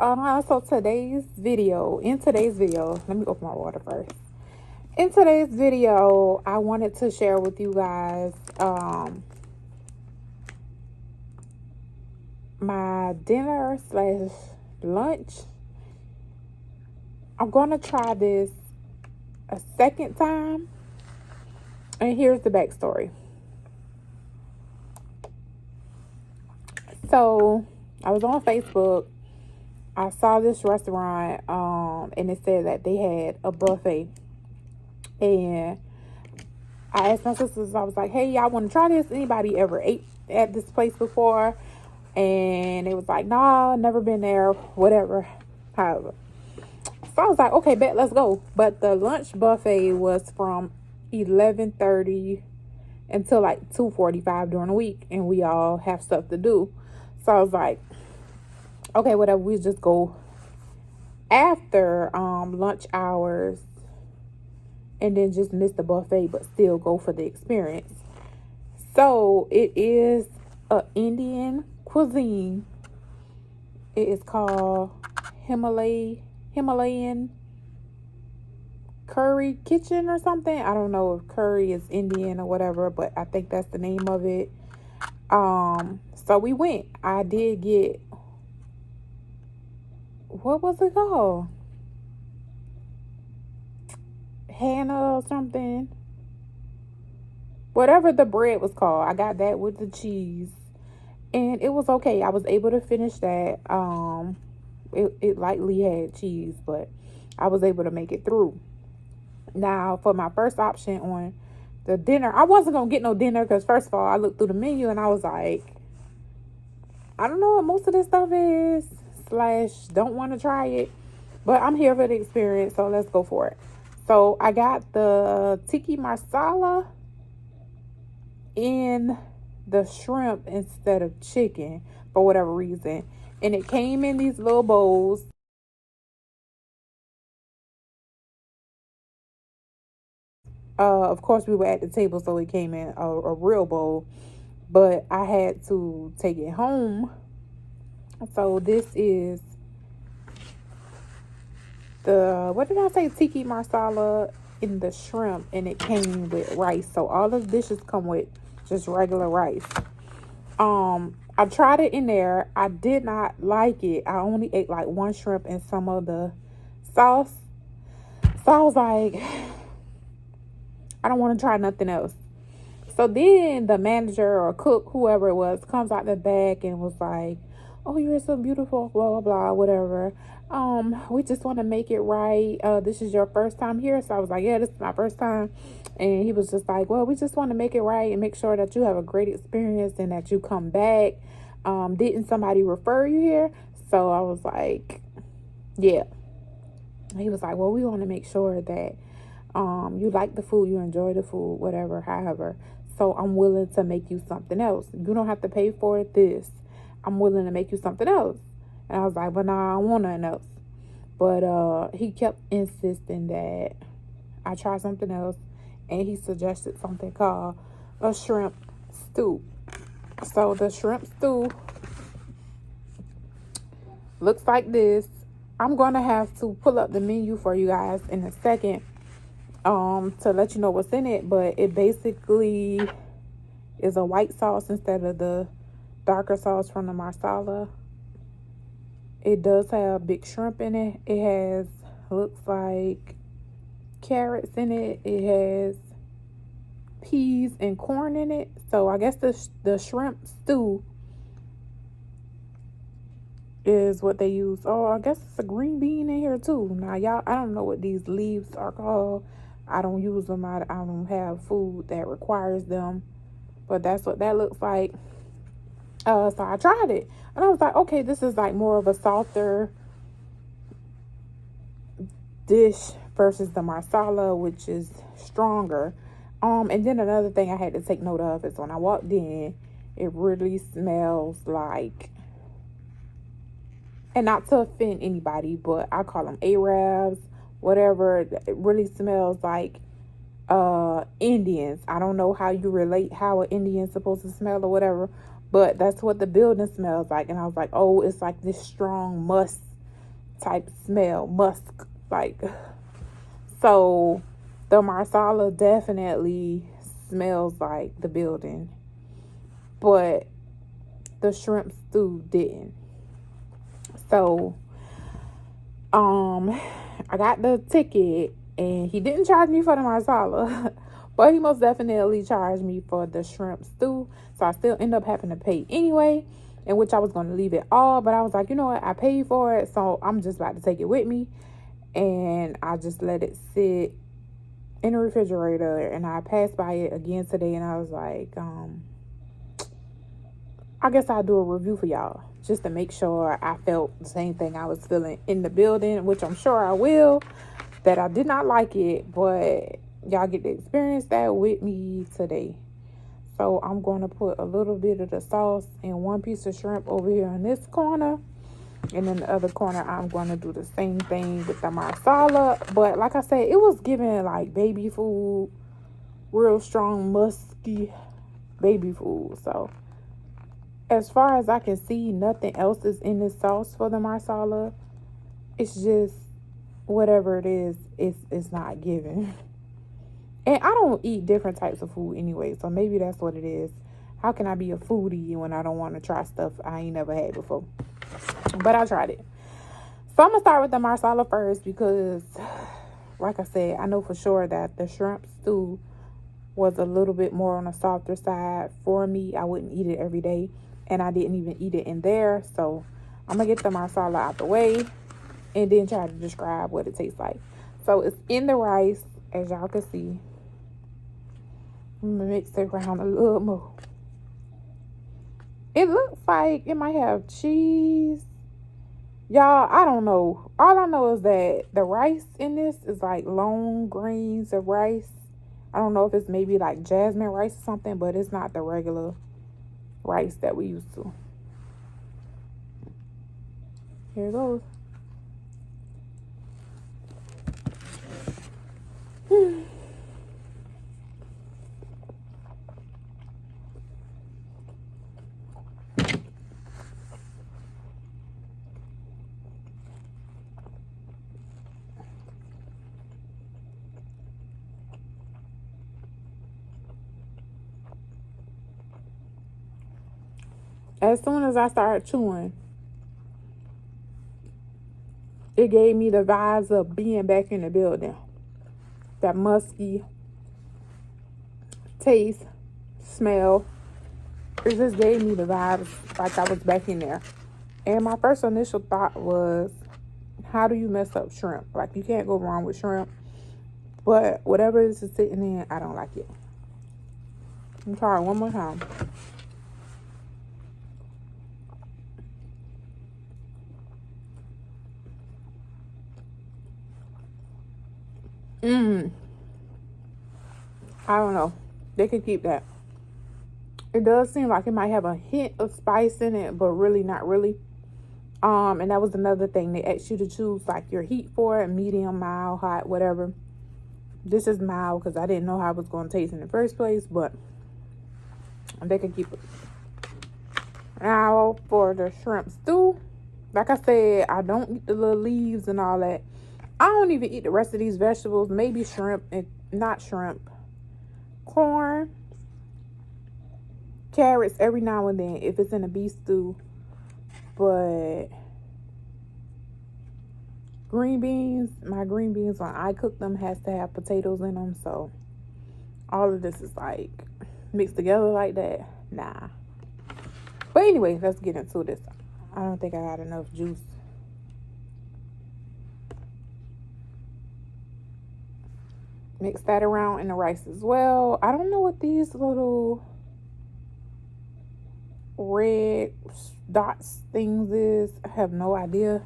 So in today's video, let me open my water first. In today's video, I wanted to share with you guys my dinner slash lunch. I'm going to try this a second time, and here's the backstory. So I was on Facebook. I saw this restaurant, and it said that they had a buffet. And I asked my sisters, I was like, hey, y'all want to try this? Anybody ever ate at this place before? And it was like, nah, never been there, whatever, however. So I was like, okay, bet, let's go. But the lunch buffet was from 11:30 until like 2:45 during the week, and we all have stuff to do. So I was like, okay, whatever, we just go after lunch hours and then just miss the buffet but still go for the experience. So it is a Indian cuisine. It is called Himalayan Curry Kitchen or something. I don't know if curry is Indian or whatever, but I think that's the name of it. So we went. I did get, what was it called? Hannah or something. Whatever the bread was called. I got that with the cheese. And it was okay. I was able to finish that. It lightly had cheese, but I was able to make it through. Now, for my first option on the dinner, I wasn't going to get no dinner because, first of all, I looked through the menu and I was like, I don't know what most of this stuff is, / don't want to try it, but I'm here for the experience, so let's go for it. So I got the tikka masala in the shrimp instead of chicken for whatever reason. And it came in these little bowls. Of course, we were at the table, so it came in a real bowl. But I had to take it home. So this is the, what did I say? Tikka masala in the shrimp, and it came with rice. So all the dishes come with just regular rice. I tried it in there. I did not like it. I only ate like one shrimp and some of the sauce. So I was like, I don't want to try nothing else. So then the manager or cook, whoever it was, comes out the back and was like, oh, you're so beautiful, blah, blah, blah, whatever. We just want to make it right. This is your first time here. So I was like, yeah, this is my first time. And he was just like, well, we just want to make it right and make sure that you have a great experience and that you come back. Didn't somebody refer you here? So I was like, yeah. He was like, well, we want to make sure that you like the food, you enjoy the food, whatever, however. So I'm willing to make you something else. You don't have to pay for this. I'm willing to make you something else. And I was like, but nah, I don't want nothing else. But he kept insisting that I try something else. And he suggested something called a shrimp stew. So the shrimp stew looks like this. I'm going to have to pull up the menu for you guys in a second to let you know what's in it. But it basically is a white sauce instead of the darker sauce from the masala. It does have big shrimp in it. It has, looks like, carrots in it. It has peas and corn in it. So I guess the shrimp stew is what they use. Oh, I guess it's a green bean in here too. Now, y'all, I don't know what these leaves are called. I don't use them. I don't have food that requires them. But that's what that looks like. So I tried it. And I was like, okay, this is like more of a softer dish versus the masala, which is stronger. And then another thing I had to take note of is when I walked in, it really smells like, and not to offend anybody, but I call them Arabs, whatever. It really smells like Indians. I don't know how you relate how an Indian's supposed to smell or whatever, but that's what the building smells like. And I was like, oh, it's like this strong musk type smell, musk, like. So the marsala definitely smells like the building, but the shrimp stew didn't. So I got the ticket, and he didn't charge me for the marsala, but he most definitely charged me for the shrimp stew. So I still end up having to pay anyway, in which I was going to leave it all, but I was like, you know what, I paid for it, so I'm just about to take it with me. And I just let it sit in the refrigerator, and I passed by it again today, and I was like, I guess I'll do a review for y'all just to make sure I felt the same thing I was feeling in the building, which I'm sure I will, that I did not like it, but y'all get to experience that with me today. So I'm going to put a little bit of the sauce in one piece of shrimp over here in this corner, and in the other corner I'm going to do the same thing with the marsala. But like I said, it was giving like baby food, real strong musky baby food. So as far as I can see, nothing else is in this sauce for the marsala. It's just whatever it is, it's not giving. And I don't eat different types of food anyway, so maybe that's what it is. How can I be a foodie when I don't want to try stuff I ain't never had before? But I tried it. So I'm going to start with the marsala first because, like I said, I know for sure that the shrimp stew was a little bit more on the softer side for me. I wouldn't eat it every day, and I didn't even eat it in there. So I'm going to get the marsala out the way and then try to describe what it tastes like. So it's in the rice, as y'all can see. I'm going to mix it around a little more. It looks like it might have cheese. Y'all, I don't know. All I know is that the rice in this is like long grains of rice. I don't know if it's maybe like jasmine rice or something, but it's not the regular rice that we used to. Here it goes. As soon as I started chewing, it gave me the vibes of being back in the building. That musky taste, smell. It just gave me the vibes like I was back in there. And my first initial thought was, how do you mess up shrimp? Like, you can't go wrong with shrimp. But whatever this is sitting in, I don't like it. I'm trying one more time. I don't know. They could keep that. It does seem like it might have a hint of spice in it, but really not really. And that was another thing. They asked you to choose like your heat for it, medium, mild, hot, whatever. This is mild because I didn't know how it was going to taste in the first place, but they could keep it. Now for the shrimp stew, like I said, I don't eat the little leaves and all that. I don't even eat the rest of these vegetables. Maybe shrimp and not shrimp. Corn, carrots every now and then if it's in a beef stew. But green beans, my green beans when I cook them has to have potatoes in them. So all of this is like mixed together like that. Nah. But anyway, let's get into this. I don't think I got enough juice. Mix that around in the rice as well. I don't know what these little red dots things is. I have no idea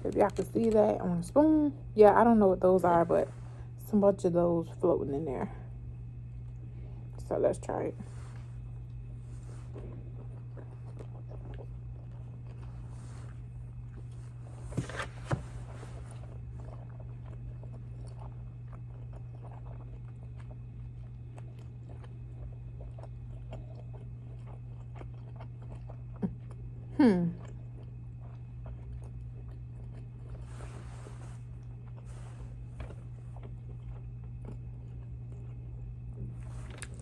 if y'all can see that on a spoon. Yeah, I don't know what those are, but some bunch of those floating in there. So let's try it.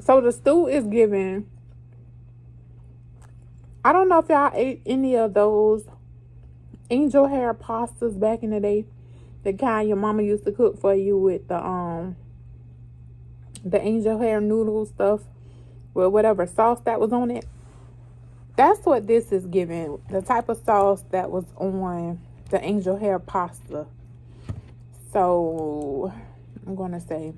So the stew is given. I don't know if y'all ate any of those angel hair pastas back in the day. The kind your mama used to cook for you with the angel hair noodle stuff with whatever sauce that was on it. That's what this is giving. The type of sauce that was on the angel hair pasta. So I'm gonna say,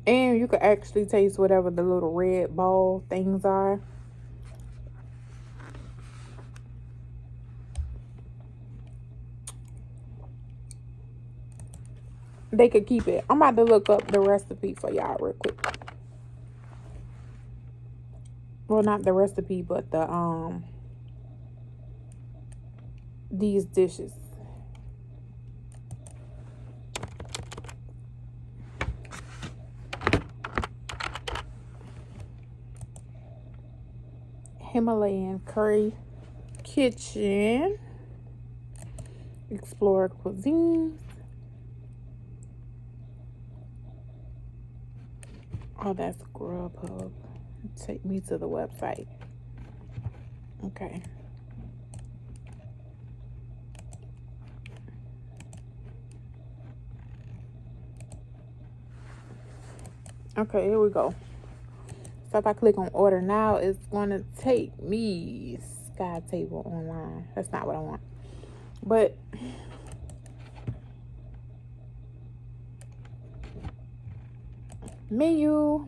and you can actually taste whatever the little red ball things are. They could keep it. I'm about to look up the recipe for y'all real quick. Well, not the recipe, but the these dishes. Himalayan curry kitchen. Explore cuisines. Oh, that's Grubhub. Take me to the website. Okay. Okay, here we go. So if I click on order now, it's going to take me Sky Table online. That's not what I want. But menu.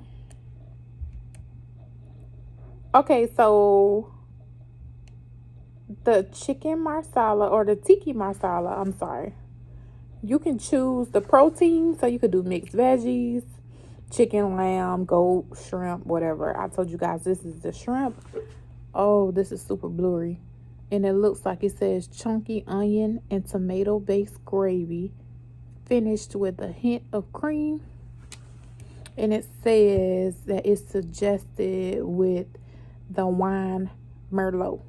Okay, so the chicken marsala or the tiki marsala, I'm sorry. You can choose the protein, so you could do mixed veggies, chicken, lamb, goat, shrimp, whatever. I told you guys this is the shrimp. Oh, this is super blurry. And it looks like it says chunky onion and tomato based gravy finished with a hint of cream. And it says that it's suggested with the wine Merlot.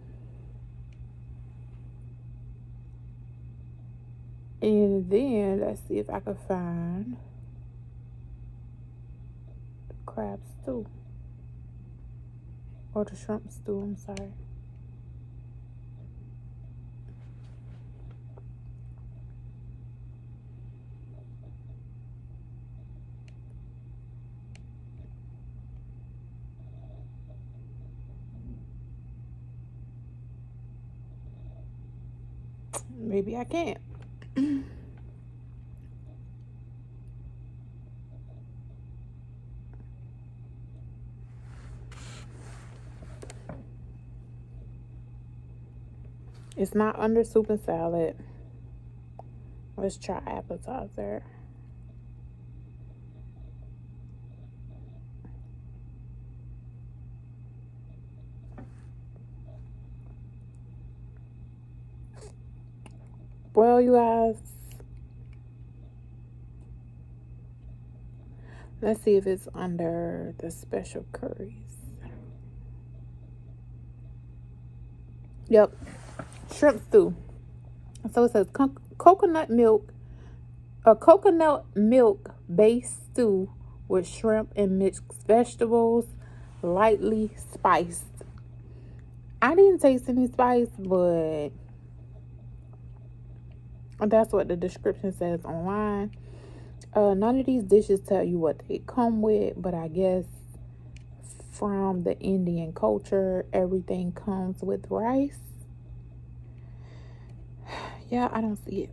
And then let's see if I can find the crab stew. Or the shrimp stew, I'm sorry. Maybe I can't. It's not under soup and salad. Let's try appetizer. Well, you guys, let's see if it's under the special curries. Yep, shrimp stew. So it says coconut milk based stew with shrimp and mixed vegetables, lightly spiced. I didn't taste any spice, but that's what the description says online. None of these dishes tell you what they come with, but I guess from the Indian culture, everything comes with rice. Yeah, I don't see it.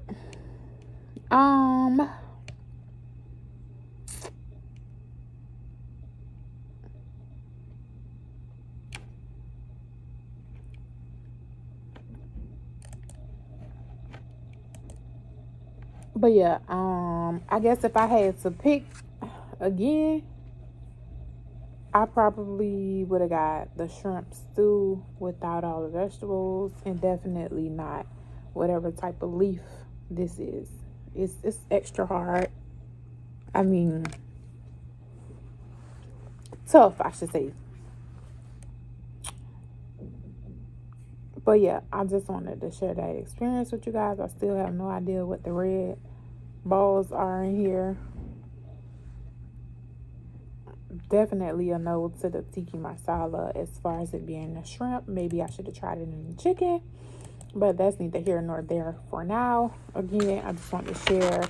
But yeah, I guess if I had to pick again, I probably would have got the shrimp stew without all the vegetables, and definitely not whatever type of leaf this is. It's extra hard. I mean, tough, I should say. But yeah, I just wanted to share that experience with you guys. I still have no idea what the red balls are in here. definitely a no to the tiki masala as far as it being a shrimp. Maybe I should have tried it in the chicken, but that's neither here nor there for now. Again, I just want to share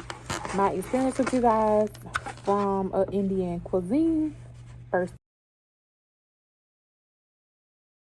my experience with you guys from Indian cuisine. First